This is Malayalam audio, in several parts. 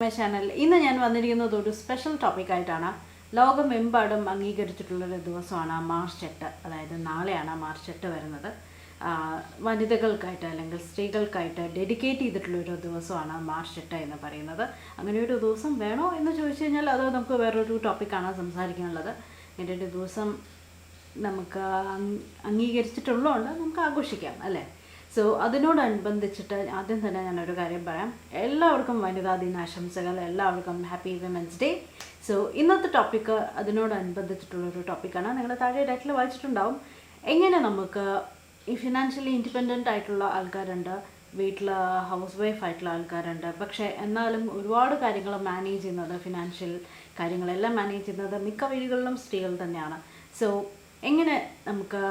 My channel. ഇന്ന് ഞാൻ വന്നിരിക്കുന്നത് ഒരു സ്പെഷ്യൽ ടോപ്പിക് ആയിട്ടാണ്. ലോകമെമ്പാടും അംഗീകരിച്ചിട്ടുള്ള ഒരു ദിവസമാണ് മാർച്ച് 8. അതായത് നാളെയാണ് മാർച്ച് 8 വരുന്നത്. വനിതകൾക്കായിട്ട് അല്ലെങ്കിൽ സ്ത്രീകൾക്കായിട്ട് ഡെഡിക്കേറ്റ് ചെയ്തിട്ടുള്ള ഒരു ദിവസമാണ് മാർച്ച് 8 എന്ന് പറയുന്നത്. അങ്ങനെ ഒരു ദിവസം വേണോ എന്ന് ചോദിച്ചു കഴിഞ്ഞാൽ അത് നമുക്ക് വേറൊരു ടോപ്പിക്കാണ് സംസാരിക്കാനുള്ളത്. ഇങ്ങനെ ഒരു ദിവസം നമുക്ക് അംഗീകരിച്ചിട്ടുള്ളതുകൊണ്ട് നമുക്ക് ആഘോഷിക്കാം അല്ലേ. സോ അതിനോടനുബന്ധിച്ചിട്ട് ആദ്യം തന്നെ ഞാനൊരു കാര്യം പറയാം. എല്ലാവർക്കും വനിതാ ദിനാശംസകൾ, എല്ലാവർക്കും ഹാപ്പി വിമൻസ് ഡേ. സോ ഇന്നത്തെ ടോപ്പിക്ക് അതിനോടനുബന്ധിച്ചിട്ടുള്ളൊരു ടോപ്പിക്കാണ്. നിങ്ങൾ താഴെ ടൈറ്റിൽ വായിച്ചിട്ടുണ്ടാവും. എങ്ങനെ നമുക്ക് ഈ ഫിനാൻഷ്യലി ഇൻഡിപെൻഡൻ്റ് ആയിട്ടുള്ള ആൾക്കാരുണ്ട്, വീട്ടിൽ ഹൗസ് വൈഫ് ആയിട്ടുള്ള ആൾക്കാരുണ്ട്, പക്ഷേ എന്നാലും ഒരുപാട് കാര്യങ്ങൾ മാനേജ് ചെയ്യുന്നത്, ഫിനാൻഷ്യൽ കാര്യങ്ങളെല്ലാം മാനേജ് ചെയ്യുന്നത് മിക്ക വീടുകളിലും സ്ത്രീകൾ തന്നെയാണ്. സോ എങ്ങനെ നമുക്ക്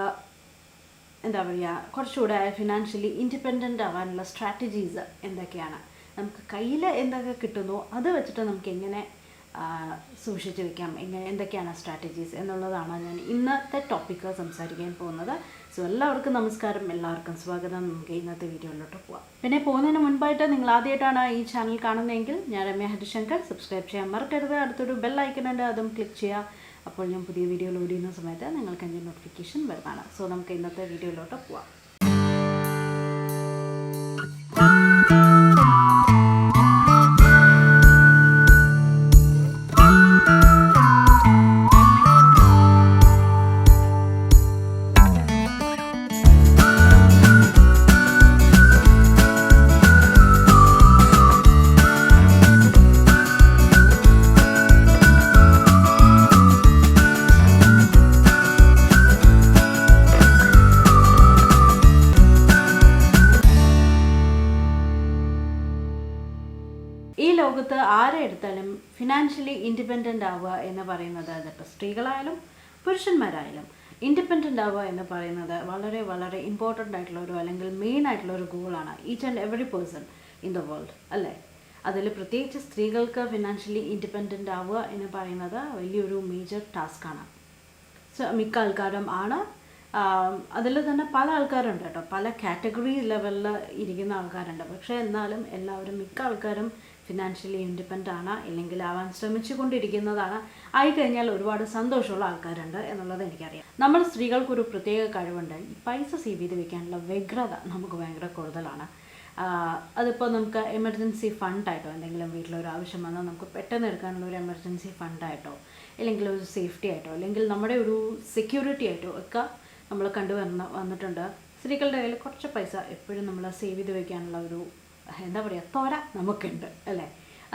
എന്താ പറയുക, കുറച്ചുകൂടെ ഫിനാൻഷ്യലി ഇൻഡിപെൻഡൻ്റ് ആവാനുള്ള സ്ട്രാറ്റജീസ് എന്തൊക്കെയാണ്, നമുക്ക് കയ്യിൽ എന്തൊക്കെ കിട്ടുന്നു അത് വെച്ചിട്ട് നമുക്ക് എങ്ങനെ സൂക്ഷിച്ച് വയ്ക്കാം, എന്തൊക്കെയാണ് സ്ട്രാറ്റജീസ് എന്നുള്ളതാണ് ഞാൻ ഇന്നത്തെ ടോപ്പിക്ക് സംസാരിക്കാൻ പോകുന്നത്. സോ എല്ലാവർക്കും നമസ്കാരം, എല്ലാവർക്കും സ്വാഗതം. നമുക്ക് ഇന്നത്തെ വീഡിയോയിലോട്ട് പോവാം. പിന്നെ പോകുന്നതിന് മുൻപായിട്ട് നിങ്ങൾ ആദ്യമായിട്ടാണ് ഈ ചാനൽ കാണുന്നതെങ്കിൽ ഞാൻ രമ്യ ഹരിശങ്കർ, സബ്സ്ക്രൈബ് ചെയ്യാൻ മറക്കരുത്. അടുത്തൊരു ബെൽ ഐക്കൺ ഉണ്ട്, അതും ക്ലിക്ക് ചെയ്യുക. അപ്പോൾ ഞാൻ പുതിയ വീഡിയോ ലോഡ് ചെയ്യുന്ന സമയത്ത് നിങ്ങൾക്ക് എൻ്റെ നോട്ടിഫിക്കേഷൻ വരുന്നതാണ്. സോ നമുക്ക് ഇന്നത്തെ വീഡിയോയിലോട്ട് പോവാം. ഈ ലോകത്ത് ആരെ എടുത്താലും ഫിനാൻഷ്യലി ഇൻഡിപെൻഡൻ്റ് ആവുക എന്ന് പറയുന്നത്, അതിപ്പോൾ സ്ത്രീകളായാലും പുരുഷന്മാരായാലും ഇൻഡിപെൻഡൻ്റ് ആവുക എന്ന് പറയുന്നത് വളരെ വളരെ ഇമ്പോർട്ടൻ്റ് ആയിട്ടുള്ളൊരു അല്ലെങ്കിൽ മെയിൻ ആയിട്ടുള്ളൊരു ഗോളാണ് each and every person in the world അല്ലേ. അതിൽ പ്രത്യേകിച്ച് സ്ത്രീകൾക്ക് ഫിനാൻഷ്യലി ഇൻഡിപെൻഡൻ്റ് ആവുക എന്ന് പറയുന്നത് വലിയൊരു മേജർ ടാസ്ക്കാണ്. സോ മിക്ക ആൾക്കാരും ആണ്. അതിൽ തന്നെ പല ആൾക്കാരുണ്ട് കേട്ടോ, പല കാറ്റഗറി ലെവലിൽ ഇരിക്കുന്ന ആൾക്കാരുണ്ട്. പക്ഷേ എന്നാലും എല്ലാവരും മിക്ക ആൾക്കാരും ഫിനാൻഷ്യലി ഇൻഡിപെൻഡൻ്റ് ആണ്, ഇല്ലെങ്കിൽ ആവാൻ ശ്രമിച്ചു കൊണ്ടിരിക്കുന്നതാണ്. ആയിക്കഴിഞ്ഞാൽ ഒരുപാട് സന്തോഷമുള്ള ആൾക്കാരുണ്ട് എന്നുള്ളത് എനിക്കറിയാം. നമ്മൾ സ്ത്രീകൾക്കൊരു പ്രത്യേക കഴിവുണ്ട്. ഈ പൈസ സേവ് ചെയ്ത് വെക്കാനുള്ള വ്യഗ്രത നമുക്ക് ഭയങ്കര കൂടുതലാണ്. അതിപ്പോൾ നമുക്ക് എമർജൻസി ഫണ്ടായിട്ടോ, എന്തെങ്കിലും വീട്ടിലൊരു ആവശ്യം വന്നാൽ നമുക്ക് പെട്ടെന്ന് എടുക്കാനുള്ള ഒരു എമർജൻസി ഫണ്ടായിട്ടോ, അല്ലെങ്കിൽ ഒരു സേഫ്റ്റി ആയിട്ടോ, അല്ലെങ്കിൽ നമ്മുടെ ഒരു സെക്യൂരിറ്റി ആയിട്ടോ ഒക്കെ നമ്മൾ വന്നിട്ടുണ്ട്. സ്ത്രീകളുടെ കയ്യിൽ കുറച്ച് പൈസ എപ്പോഴും നമ്മൾ സേവ് ചെയ്ത് വയ്ക്കാനുള്ള ഒരു എന്താ പറയുക ത്വര നമുക്കുണ്ട് അല്ലേ.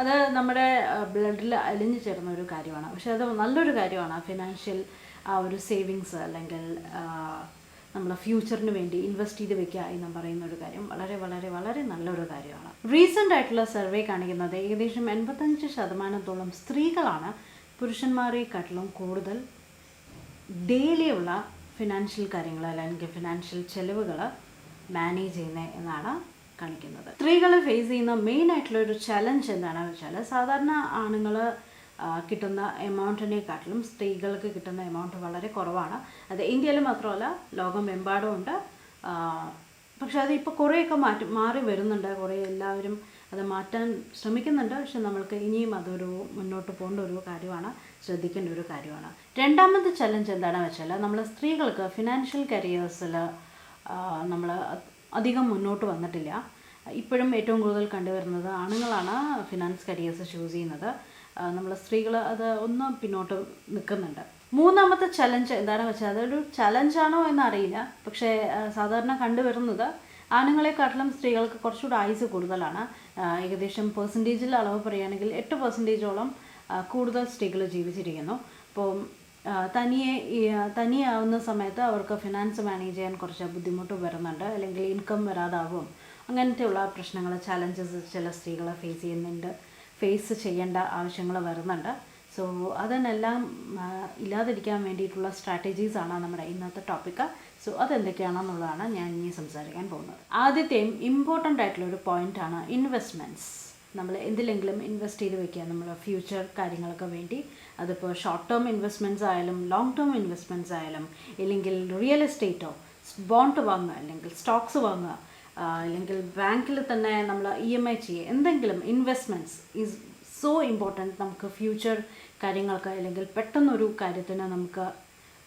അത് നമ്മുടെ ബ്ലഡിൽ അലിഞ്ഞു ചേർന്ന ഒരു കാര്യമാണ്. പക്ഷെ അത് നല്ലൊരു കാര്യമാണ്. ഫിനാൻഷ്യൽ ഒരു സേവിങ്സ് അല്ലെങ്കിൽ നമ്മൾ ഫ്യൂച്ചറിന് വേണ്ടി ഇൻവെസ്റ്റ് ചെയ്ത് വെക്കുക എന്ന് പറയുന്ന ഒരു കാര്യം വളരെ വളരെ വളരെ നല്ലൊരു കാര്യമാണ്. റീസെൻ്റ് ആയിട്ടുള്ള സർവേ കാണിക്കുന്നത് ഏകദേശം 85% സ്ത്രീകളാണ് പുരുഷന്മാരെക്കാട്ടിലും കൂടുതൽ ഡെയിലിയുള്ള ഫിനാൻഷ്യൽ കാര്യങ്ങൾ അല്ലെങ്കിൽ ഫിനാൻഷ്യൽ ചെലവുകൾ മാനേജ് ചെയ്യുന്നത് എന്നാണ് കാണിക്കുന്നത്. സ്ത്രീകൾ ഫേസ് ചെയ്യുന്ന മെയിൻ ആയിട്ടുള്ള ഒരു ചലഞ്ച് എന്താണെന്ന് വെച്ചാൽ, സാധാരണ ആണുങ്ങൾ കിട്ടുന്ന എമൗണ്ടിനെക്കാട്ടിലും സ്ത്രീകൾക്ക് കിട്ടുന്ന എമൗണ്ട് വളരെ കുറവാണ്. അത് ഇന്ത്യയിൽ മാത്രമല്ല ലോകമെമ്പാടും ഉണ്ട്. പക്ഷെ അത് ഇപ്പോൾ കുറേയൊക്കെ മാറി വരുന്നുണ്ട്. കുറേ എല്ലാവരും അത് മാറ്റാൻ ശ്രമിക്കുന്നുണ്ട്. പക്ഷെ നമ്മൾക്ക് ഇനിയും അതൊരു മുന്നോട്ട് പോകേണ്ട ഒരു കാര്യമാണ്, ശ്രദ്ധിക്കേണ്ട ഒരു കാര്യമാണ്. രണ്ടാമത്തെ ചലഞ്ച് എന്താണെന്ന് വെച്ചാൽ, നമ്മൾ സ്ത്രീകൾക്ക് ഫിനാൻഷ്യൽ കരിയേഴ്സിൽ നമ്മൾ അധികം മുന്നോട്ട് വന്നിട്ടില്ല. ഇപ്പോഴും ഏറ്റവും കൂടുതൽ കണ്ടുവരുന്നത് ആണുങ്ങളാണ് ഫിനാൻസ് കരിയേഴ്സ് ചൂസ് ചെയ്യുന്നത്. നമ്മൾ സ്ത്രീകൾ അത് ഒന്ന് പിന്നോട്ട് നിൽക്കുന്നുണ്ട്. മൂന്നാമത്തെ ചലഞ്ച് എന്താണെന്ന് വെച്ചാൽ, അതൊരു ചലഞ്ചാണോ എന്നറിയില്ല, പക്ഷേ സാധാരണ കണ്ടുവരുന്നത് ആണുങ്ങളെക്കാട്ടിലും സ്ത്രീകൾക്ക് കുറച്ചുകൂടെ ആയുസ് കൂടുതലാണ്. ഏകദേശം പെർസെൻറ്റേജിൽ അളവ് പറയുകയാണെങ്കിൽ 8% കൂടുതൽ സ്ത്രീകൾ ജീവിച്ചിരിക്കുന്നു. അപ്പോൾ തനിയാവുന്ന സമയത്ത് അവർക്ക് ഫിനാൻസ് മാനേജ് ചെയ്യാൻ കുറച്ച് ബുദ്ധിമുട്ട് വരുന്നുണ്ട്, അല്ലെങ്കിൽ ഇൻകം വരാതാവും. അങ്ങനത്തെയുള്ള പ്രശ്നങ്ങൾ, ചലഞ്ചസ് ചില സ്ത്രീകൾ ഫേസ് ചെയ്യേണ്ട ആവശ്യങ്ങൾ വരുന്നുണ്ട്. സോ അതിനെല്ലാം ഇല്ലാതിരിക്കാൻ വേണ്ടിയിട്ടുള്ള സ്ട്രാറ്റജീസാണ് നമ്മുടെ ഇന്നത്തെ ടോപ്പിക്ക്. സോ അതെന്തൊക്കെയാണെന്നുള്ളതാണ് ഞാൻ ഇനി സംസാരിക്കാൻ പോകുന്നത്. ആദ്യത്തെയും ഇമ്പോർട്ടൻ്റ് ആയിട്ടുള്ളൊരു പോയിൻ്റാണ് ഇൻവെസ്റ്റ്മെൻറ്റ്സ്. നമ്മൾ എന്തിലെങ്കിലും ഇൻവെസ്റ്റ് ചെയ്ത് വെക്കുക, നമ്മൾ ഫ്യൂച്ചർ കാര്യങ്ങൾക്ക് വേണ്ടി. അതിപ്പോൾ ഷോർട്ട് ടേം ഇൻവെസ്റ്റ്മെൻറ്റ്സ് ആയാലും ലോങ് ടേം ഇൻവെസ്റ്റ്മെൻറ്റ്സ് ആയാലും, ഇല്ലെങ്കിൽ റിയൽ എസ്റ്റേറ്റോ ബോണ്ട് വാങ്ങുക, അല്ലെങ്കിൽ സ്റ്റോക്സ് വാങ്ങുക, അല്ലെങ്കിൽ ബാങ്കിൽ തന്നെ നമ്മൾ EMI ചെയ്യുക, എന്തെങ്കിലും ഇൻവെസ്റ്റ്മെൻറ്റ്സ് ഈസ് സോ ഇമ്പോർട്ടൻറ്റ്. നമുക്ക് ഫ്യൂച്ചർ കാര്യങ്ങൾക്ക് അല്ലെങ്കിൽ പെട്ടെന്നൊരു കാര്യത്തിന് നമുക്ക്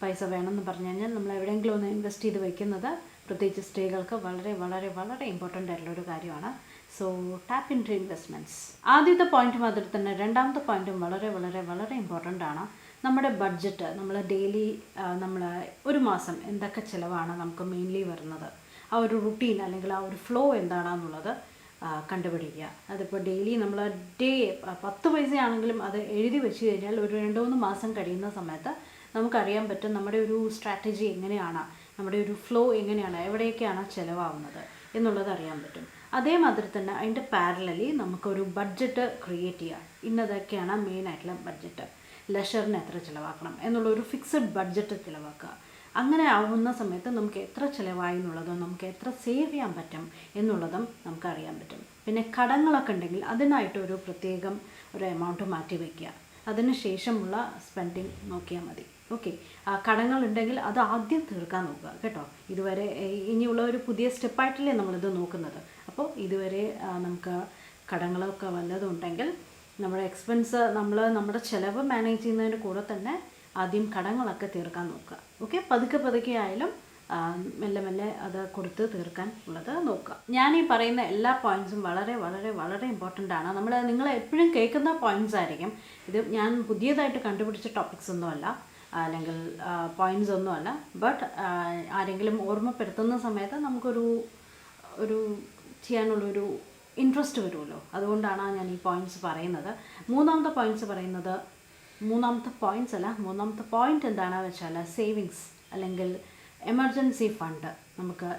പൈസ വേണമെന്ന് പറഞ്ഞു കഴിഞ്ഞാൽ നമ്മൾ എവിടെയെങ്കിലും ഒന്ന് ഇൻവെസ്റ്റ് ചെയ്ത് വെക്കുന്നത് പ്രത്യേകിച്ച് സ്ത്രീകൾക്ക് വളരെ വളരെ വളരെ ഇമ്പോർട്ടൻ്റ് ആയിട്ടുള്ളൊരു കാര്യമാണ്. So tap in to investments. ആദ്യത്തെ പോയിന്റ് മാതിരി തന്നെ രണ്ടാമത്തെ പോയിന്റും വളരെ വളരെ വളരെ ഇമ്പോർട്ടൻ്റ് ആണ്. നമ്മുടെ ബഡ്ജറ്റ്, നമ്മൾ ഡെയിലി നമ്മൾ ഒരു മാസം എന്തൊക്കെ ചിലവാണ് നമുക്ക് മെയിൻലി വരുന്നത്, ആ ഒരു റുട്ടീൻ അല്ലെങ്കിൽ ആ ഒരു ഫ്ലോ എന്താണെന്നുള്ളത് കണ്ടുപിടിക്കുക. അതിപ്പോൾ ഡെയിലി നമ്മൾ 10 പൈസയാണെങ്കിലും അത് എഴുതി വെച്ച് കഴിഞ്ഞാൽ ഒരു 2-3 മാസം കഴിയുന്ന സമയത്ത് നമുക്കറിയാൻ പറ്റും നമ്മുടെ ഒരു സ്ട്രാറ്റജി എങ്ങനെയാണ്, നമ്മുടെ ഒരു ഫ്ലോ എങ്ങനെയാണ്, എവിടെയൊക്കെയാണ് ചിലവാകുന്നത് എന്നുള്ളത് അറിയാൻ പറ്റും. അതേമാതിരി തന്നെ അതിൻ്റെ പാരലലി നമുക്കൊരു ബഡ്ജറ്റ് ക്രിയേറ്റ് ചെയ്യുക. ഇന്നതൊക്കെയാണ് മെയിനായിട്ടുള്ള ബഡ്ജറ്റ്. ലെഷറിന് എത്ര ചിലവാക്കണം എന്നുള്ളൊരു ഫിക്സഡ് ബഡ്ജറ്റ് ചിലവാക്കുക. അങ്ങനെ ആവുന്ന സമയത്ത് നമുക്ക് എത്ര ചിലവായി എന്നുള്ളതും നമുക്ക് എത്ര സേവ് ചെയ്യാൻ പറ്റും എന്നുള്ളതും നമുക്ക് അറിയാൻ പറ്റും. പിന്നെ കടങ്ങളൊക്കെ ഉണ്ടെങ്കിൽ അതിനായിട്ട് ഒരു പ്രത്യേകം ഒരു എമൗണ്ട് മാറ്റി വയ്ക്കുക. അതിന് ശേഷമുള്ള സ്പെൻഡിങ് നോക്കിയാൽ മതി. ഓക്കെ, ആ കടങ്ങളുണ്ടെങ്കിൽ അത് ആദ്യം തീർക്കാൻ നോക്കുക കേട്ടോ. ഇതുവരെ ഇനിയുള്ള ഒരു പുതിയ സ്റ്റെപ്പായിട്ടല്ലേ നമ്മളിത് നോക്കുന്നത്. അപ്പോൾ ഇതുവരെ നമുക്ക് കടങ്ങളൊക്കെ വല്ലതും ഉണ്ടെങ്കിൽ നമ്മുടെ എക്സ്പെൻസ് നമ്മുടെ ചിലവ് മാനേജ് ചെയ്യുന്നതിൻ്റെ കൂടെ തന്നെ ആദ്യം കടങ്ങളൊക്കെ തീർക്കാൻ നോക്കുക. ഓക്കെ, പതുക്കെ പതുക്കെ ആയാലും മെല്ലെ മെല്ലെ അത് കൊടുത്ത് തീർക്കാൻ ഉള്ളത് നോക്കുക. ഞാൻ ഈ പറയുന്ന എല്ലാ പോയിൻറ്റ്സും വളരെ വളരെ വളരെ ഇമ്പോർട്ടൻ്റ് ആണ്. നിങ്ങൾ എപ്പോഴും കേൾക്കുന്ന പോയിൻറ്റ്സ് ആയിരിക്കും. ഇത് ഞാൻ പുതിയതായിട്ട് കണ്ടുപിടിച്ച ടോപ്പിക്സ് ഒന്നുമല്ല, അല്ലെങ്കിൽ പോയിൻറ്റ്സ് ഒന്നുമല്ല. ബട്ട് ആരെങ്കിലും ഓർമ്മപ്പെടുത്തുന്ന സമയത്ത് നമുക്കൊരു ചെയ്യാനുള്ളൊരു ഇൻട്രസ്റ്റ് വരുമല്ലോ. അതുകൊണ്ടാണ് ഞാൻ ഈ പോയിൻറ്റ്സ് പറയുന്നത്. മൂന്നാമത്തെ പോയിൻറ്റ് എന്താണെന്ന് വെച്ചാൽ സേവിങ്സ് അല്ലെങ്കിൽ എമർജൻസി ഫണ്ട് നമുക്ക്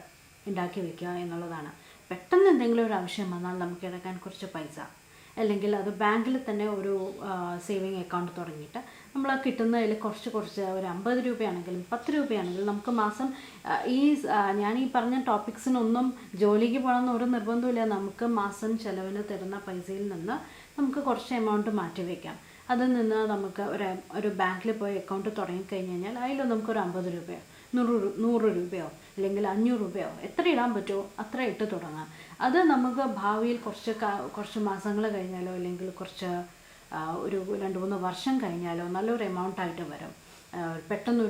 ഉണ്ടാക്കി വയ്ക്കുക എന്നുള്ളതാണ്. പെട്ടെന്ന് എന്തെങ്കിലും ഒരു ആവശ്യം വന്നാൽ നമുക്ക് എടുക്കാൻ കുറച്ച് പൈസ, അല്ലെങ്കിൽ അത് ബാങ്കിൽ തന്നെ ഒരു സേവിങ് അക്കൗണ്ട് തുടങ്ങിയിട്ട് നമ്മൾ കിട്ടുന്നതിൽ കുറച്ച് ഒരു 50 രൂപയാണെങ്കിലും 10 രൂപയാണെങ്കിലും നമുക്ക് മാസം ഞാൻ ഈ പറഞ്ഞ ടോപ്പിക്സിനൊന്നും ജോലിക്ക് പോകണമെന്ന് ഒരു നിർബന്ധമില്ല. നമുക്ക് മാസം ചിലവിന് തരുന്ന പൈസയിൽ നിന്ന് നമുക്ക് കുറച്ച് എമൗണ്ട് മാറ്റി വയ്ക്കാം. അതിൽ നിന്ന് നമുക്ക് ഒരു ബാങ്കിൽ പോയി അക്കൗണ്ട് തുടങ്ങിക്കഴിഞ്ഞ് കഴിഞ്ഞാൽ അതിൽ നമുക്കൊരു 50 രൂപയോ 100 രൂപയോ അല്ലെങ്കിൽ 500 രൂപയോ എത്ര ഇടാൻ പറ്റുമോ അത്ര ഇട്ട് തുടങ്ങാം. അത് നമുക്ക് ഭാവിയിൽ കുറച്ച് മാസങ്ങൾ കഴിഞ്ഞാലോ അല്ലെങ്കിൽ ഒരു 2-3 വർഷം കഴിഞ്ഞാലോ നല്ലൊരു എമൗണ്ടായിട്ട് വരും. പെട്ടെന്ന്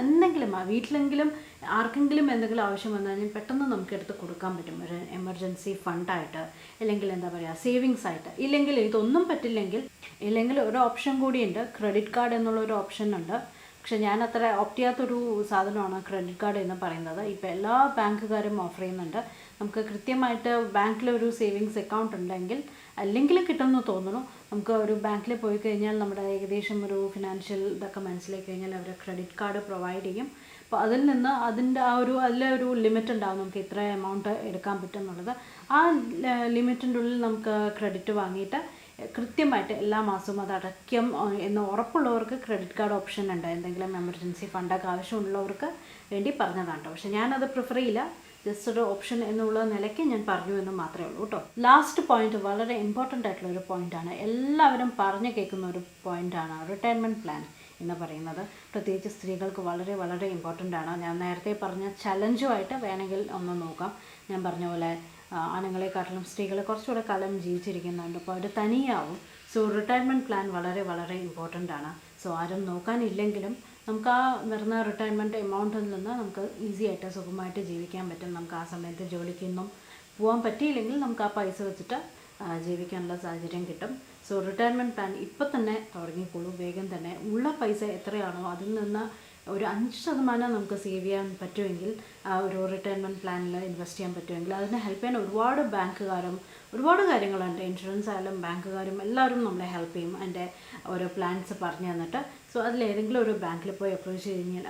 എന്തെങ്കിലും വീട്ടിലെങ്കിലും ആർക്കെങ്കിലും എന്തെങ്കിലും ആവശ്യം വന്നു കഴിഞ്ഞാൽ പെട്ടെന്ന് നമുക്ക് എടുത്ത് കൊടുക്കാൻ പറ്റും. ഒരു എമർജൻസി ഫണ്ടായിട്ട്, അല്ലെങ്കിൽ സേവിങ്സ് ആയിട്ട്. ഇല്ലെങ്കിൽ ഇതൊന്നും പറ്റില്ലെങ്കിൽ ഒരു ഓപ്ഷൻ കൂടിയുണ്ട്, ക്രെഡിറ്റ് കാർഡ് എന്നുള്ളൊരു ഓപ്ഷൻ ഉണ്ട്. പക്ഷെ ഞാൻ അത്ര ഓപ്റ്റ് ചെയ്യാത്തൊരു സാധനമാണ് ക്രെഡിറ്റ് കാർഡ് എന്ന് പറയുന്നത്. ഇപ്പോൾ എല്ലാ ബാങ്കുകാരും ഓഫർ ചെയ്യുന്നുണ്ട്. നമുക്ക് കൃത്യമായിട്ട് ബാങ്കിലൊരു സേവിങ്സ് അക്കൗണ്ട് ഉണ്ടെങ്കിൽ, അല്ലെങ്കിൽ കിട്ടുമെന്ന് തോന്നുന്നു. നമുക്ക് ഒരു ബാങ്കിൽ പോയി കഴിഞ്ഞാൽ നമ്മുടെ ഏകദേശം ഒരു ഫിനാൻഷ്യൽ ഇതൊക്കെ മനസ്സിലാക്കി കഴിഞ്ഞാൽ അവർ ക്രെഡിറ്റ് കാർഡ് പ്രൊവൈഡ് ചെയ്യും. അപ്പോൾ അതിൽ നിന്ന് അതിലൊരു ലിമിറ്റ് ഉണ്ടാകും, നമുക്ക് ഇത്ര എമൗണ്ട് എടുക്കാൻ പറ്റും എന്നുള്ളത്. ആ ലിമിറ്റിൻ്റെ ഉള്ളിൽ നമുക്ക് ക്രെഡിറ്റ് വാങ്ങിയിട്ട് കൃത്യമായിട്ട് എല്ലാ മാസവും അത് അടയ്ക്കും എന്ന് ഉറപ്പുള്ളവർക്ക് ക്രെഡിറ്റ് കാർഡ് ഓപ്ഷൻ ഉണ്ട്. എന്തെങ്കിലും എമർജൻസി ഫണ്ടൊക്കെ ആവശ്യമുള്ളവർക്ക് വേണ്ടി പറഞ്ഞതാണ്. പക്ഷെ ഞാനത് പ്രിഫർ ചെയ്യില്ല. ജസ്റ്റ് ഒരു ഓപ്ഷൻ എന്നുള്ള നിലയ്ക്ക് ഞാൻ പറഞ്ഞു എന്ന് മാത്രമേ ഉള്ളൂ കേട്ടോ. ലാസ്റ്റ് പോയിന്റ് വളരെ ഇമ്പോർട്ടൻ്റ് ആയിട്ടുള്ള ഒരു പോയിൻ്റാണ്, എല്ലാവരും പറഞ്ഞു കേൾക്കുന്ന ഒരു പോയിൻ്റാണ് റിട്ടയർമെൻറ്റ് പ്ലാൻ എന്ന് പറയുന്നത്. പ്രത്യേകിച്ച് സ്ത്രീകൾക്ക് വളരെ വളരെ ഇമ്പോർട്ടൻ്റ് ആണ്. ഞാൻ നേരത്തെ പറഞ്ഞ ചലഞ്ചുമായിട്ട് വേണമെങ്കിൽ ഒന്ന് നോക്കാം. ഞാൻ പറഞ്ഞ പോലെ ആണുങ്ങളെക്കാട്ടിലും സ്ത്രീകൾ കുറച്ചുകൂടെ കാലം ജീവിച്ചിരിക്കുന്നുണ്ട്. അപ്പോൾ അവർ തനിയാവും. സോ റിട്ടയർമെൻറ്റ് പ്ലാൻ വളരെ വളരെ ഇമ്പോർട്ടൻ്റ് ആണ്. സോ ആരും നോക്കാനില്ലെങ്കിലും നമുക്ക് ആ വരുന്ന റിട്ടയർമെൻറ്റ് എമൗണ്ടിൽ നിന്ന് നമുക്ക് ഈസി ആയിട്ട് സുഖമായിട്ട് ജീവിക്കാൻ പറ്റും. നമുക്ക് ആ സമയത്ത് ജോലിക്കൊന്നും പോകാൻ പറ്റിയില്ലെങ്കിൽ നമുക്ക് ആ പൈസ വെച്ചിട്ട് ജീവിക്കാനുള്ള സാഹചര്യം കിട്ടും. സോ റിട്ടയർമെൻറ്റ് പ്ലാൻ ഇപ്പം തന്നെ തുടങ്ങിക്കോളൂ. വേഗം തന്നെ ഉള്ള പൈസ എത്രയാണോ അതിൽ നിന്ന് ഒരു 5% നമുക്ക് സേവ് ചെയ്യാൻ പറ്റുമെങ്കിൽ, ആ ഒരു റിട്ടയർമെൻറ്റ് പ്ലാനിൽ ഇൻവെസ്റ്റ് ചെയ്യാൻ പറ്റുമെങ്കിൽ അതിനെ ഹെൽപ്പ് ചെയ്യാൻ ഒരുപാട് ബാങ്കുകാരും ഒരുപാട് കാര്യങ്ങളുണ്ട്. ഇൻഷുറൻസ് ആയാലും ബാങ്കുകാരും എല്ലാവരും നമ്മളെ ഹെൽപ്പ് ചെയ്യും. അതിൻ്റെ ഓരോ പ്ലാൻസ് പറഞ്ഞു തന്നിട്ട്. സോ അതിലേതെങ്കിലും ഒരു ബാങ്കിൽ പോയി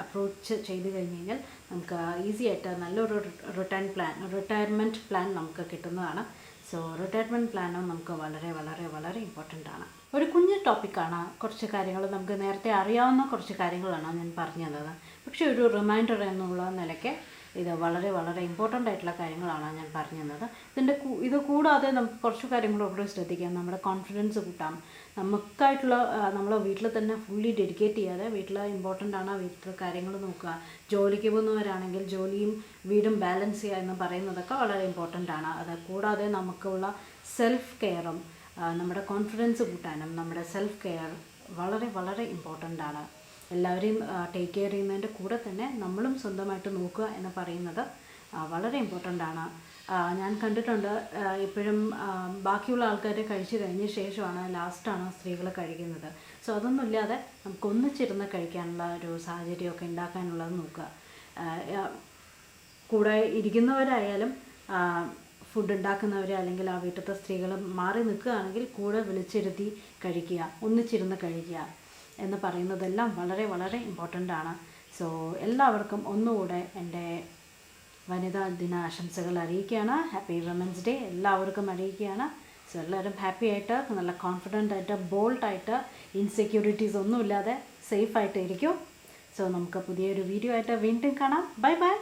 അപ്രോച്ച് ചെയ്ത് കഴിഞ്ഞ് കഴിഞ്ഞാൽ നമുക്ക് ഈസി ആയിട്ട് നല്ലൊരു റിട്ടയർമെൻറ്റ് പ്ലാൻ നമുക്ക് കിട്ടുന്നതാണ്. സോ റിട്ടയർമെൻറ്റ് പ്ലാനും നമുക്ക് വളരെ വളരെ വളരെ ഇമ്പോർട്ടൻ്റ് ആണ്. ഒരു കുഞ്ഞു ടോപ്പിക്കാണ്, കുറച്ച് കാര്യങ്ങൾ നമുക്ക് നേരത്തെ അറിയാവുന്ന കുറച്ച് കാര്യങ്ങളാണ് ഞാൻ പറഞ്ഞു തന്നത്. പക്ഷേ ഒരു റിമൈൻഡർ എന്നുള്ള നിലയ്ക്ക് ഇത് വളരെ വളരെ ഇമ്പോർട്ടൻ്റ് ആയിട്ടുള്ള കാര്യങ്ങളാണ് ഞാൻ പറഞ്ഞു തന്നത്. ഇത് കൂടാതെ നമുക്ക് കുറച്ച് കാര്യങ്ങളോട് ശ്രദ്ധിക്കാം. നമ്മുടെ കോൺഫിഡൻസ് കൂട്ടാം. നമുക്കായിട്ടുള്ള നമ്മളെ വീട്ടിൽ തന്നെ ഫുള്ളി ഡെഡിക്കേറ്റ് ചെയ്യാതെ വീട്ടിൽ ഇമ്പോർട്ടൻ്റ് ആണ്, വീട്ടിലെ കാര്യങ്ങൾ നോക്കുക. ജോലിക്ക് പോകുന്നവരാണെങ്കിൽ ജോലിയും വീടും ബാലൻസ് ചെയ്യുക എന്ന് പറയുന്നതൊക്കെ വളരെ ഇമ്പോർട്ടൻ്റ് ആണ്. അത് കൂടാതെ നമുക്കുള്ള സെൽഫ് കെയറും നമ്മുടെ കോൺഫിഡൻസ് കൂട്ടാനും നമ്മുടെ സെൽഫ് കെയർ വളരെ വളരെ ഇമ്പോർട്ടൻ്റ് ആണ്. എല്ലാവരെയും ടേക്ക് കെയർ ചെയ്യുന്നതിൻ്റെ കൂടെ തന്നെ നമ്മളും സ്വന്തമായിട്ട് നോക്കുക എന്ന് പറയുന്നത് വളരെ ഇമ്പോർട്ടൻ്റ് ആണ്. ഞാൻ കണ്ടിട്ടുണ്ട് ഇപ്പോഴും ബാക്കിയുള്ള ആൾക്കാർ കഴിച്ച് കഴിഞ്ഞ ശേഷമാണ് ലാസ്റ്റാണ് സ്ത്രീകൾ കഴിക്കുന്നത്. സോ അതൊന്നുമില്ലാതെ നമുക്ക് ഒന്നിച്ചിരുന്ന് കഴിക്കാനുള്ള ഒരു സാഹചര്യമൊക്കെ ഉണ്ടാക്കാനുള്ളത് നോക്കുക. കൂടെ ഇരിക്കുന്നവരായാലും ഫുഡ് ഉണ്ടാക്കുന്നവർ അല്ലെങ്കിൽ ആ വീട്ടിലത്തെ സ്ത്രീകൾ മാറി നിൽക്കുകയാണെങ്കിൽ കൂടെ വിളിച്ചിരുത്തി കഴിക്കുക, ഒന്നിച്ചിരുന്ന് കഴിക്കുക എന്ന് പറയുന്നതെല്ലാം വളരെ വളരെ ഇമ്പോർട്ടൻ്റ് ആണ്. സോ എല്ലാവർക്കും ഒന്നുകൂടെ എൻ്റെ വനിതാ ദിന ആശംസകൾ അറിയിക്കുകയാണ്. ഹാപ്പി വിമൻസ് ഡേ എല്ലാവർക്കും അറിയിക്കുകയാണ്. സോ എല്ലാവരും ഹാപ്പി ആയിട്ട്, നല്ല കോൺഫിഡൻ്റ് ആയിട്ട്, ബോൾഡായിട്ട്, ഇൻസെക്യൂരിറ്റീസ് ഒന്നുമില്ലാതെ സേഫായിട്ട് ഇരിക്കും. സോ നമുക്ക് പുതിയൊരു വീഡിയോ ആയിട്ട് വീണ്ടും കാണാം. Bye bye.